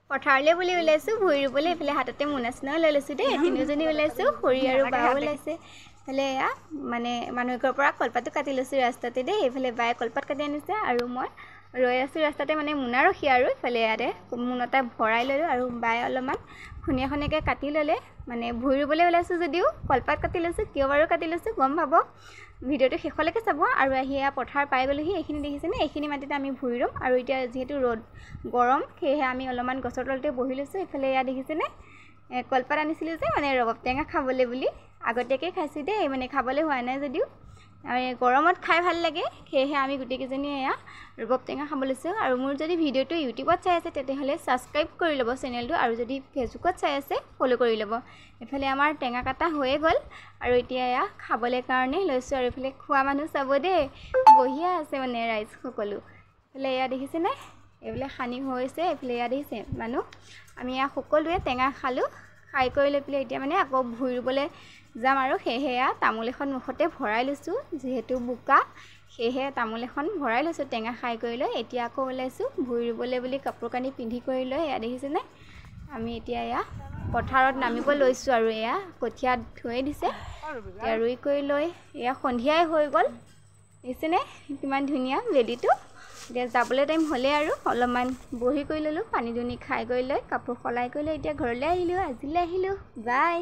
পথাৰলৈ বুলি ওলাইছোঁ ভুই ৰুবলৈ এইফালে হাততে মোনা চোনাও লৈ লৈছোঁ দেই তিনিওজনী ওলাইছোঁ খুৰী আৰু বাও ওলাইছে এইফালে এয়া মানে মানুহ ঘৰৰ পৰা কলপাতটো কাটি লৈছোঁ ৰাস্তাতে দেই এইফালে বায়ে কলপাত কাটি আনিছে আৰু মই ৰৈ আছোঁ ৰাস্তাতে মানে মোনা ৰখি আৰু এইফালে ইয়াতে মোনাটা ভৰাই ল'লোঁ আৰু বায়ে অলপমান খুনীয়াখনীয়াকৈ কাটি ল'লে মানে ভুই ৰুবলৈ ওলাইছোঁ যদিও কলপাত কাটি লৈছোঁ কিয় বাৰু কাটি লৈছোঁ গম পাব ভিডিঅ'টো শেষলৈকে চাব আৰু আহি এয়া পথাৰ পাই গ'লোহি এইখিনি দেখিছেনে এইখিনি মাটিতে আমি ভুই ৰুম আৰু এতিয়া যিহেতু ৰ'দ গৰম সেয়েহে আমি অলপমান গছৰ তলতে বহি লৈছোঁ এইফালে এয়া দেখিছেনে কলপাত আনিছিলোঁ যে মানে ৰবাব টেঙা খাবলৈ বুলি আগতীয়াকৈ খাইছোঁ দেই মানে খাবলৈ হোৱা নাই যদিও গৰমত খাই ভাল লাগে সেয়েহে আমি গোটেইকেইজনীয়ে এয়া ৰবাব টেঙা খাব লৈছোঁ আৰু মোৰ যদি ভিডিঅ'টো ইউটিউবত চাই আছে তেতিয়াহ'লে ছাবস্ক্ৰাইব কৰি ল'ব চেনেলটো আৰু যদি ফেচবুকত চাই আছে ফ'ল' কৰি ল'ব এইফালে আমাৰ টেঙা কাটা হৈয়ে গ'ল আৰু এতিয়া এয়া খাবলৈ কাৰণে লৈছোঁ আৰু এইফালে খোৱা মানুহ চাব দেই বহিয়া আছে মানে ৰাইজ সকলো এইফালে এয়া দেখিছেনে এইফালে সানি হৈছে এইফালে এয়া দেখিছে মানুহ আমি এয়া সকলোৱে টেঙা খালোঁ খাই কৰি লৈ পেলাই এতিয়া মানে আকৌ ভুই ৰুবলৈ যাম আৰু সেয়েহে তামোল এখন মুখতে ভৰাই লৈছোঁ যিহেতু বোকা সেয়েহে তামোল এখন ভৰাই লৈছোঁ টেঙা খাই কৰি লৈ এতিয়া আকৌ ওলাইছোঁ ভুই ৰুবলৈ বুলি কাপোৰ কানি পিন্ধি কৰি লৈ এয়া দেখিছেনে আমি এতিয়া এয়া পথাৰত নামিব লৈছোঁ আৰু এয়া কঠীয়া থৈ দিছে এতিয়া ৰুই কৰি লৈ এয়া সন্ধিয়াই হৈ গ'ল দেখিছেনে কিমান ধুনীয়া বেলিটো এতিয়া যাবলৈ টাইম হ'লে আৰু অলপমান বহি কৰি ল'লোঁ পানী দুনি খাই কৰি লৈ কাপোৰ সলাই কৰি লৈ এতিয়া ঘৰলৈ আহিলোঁ আজিলৈ আহিলোঁ বাই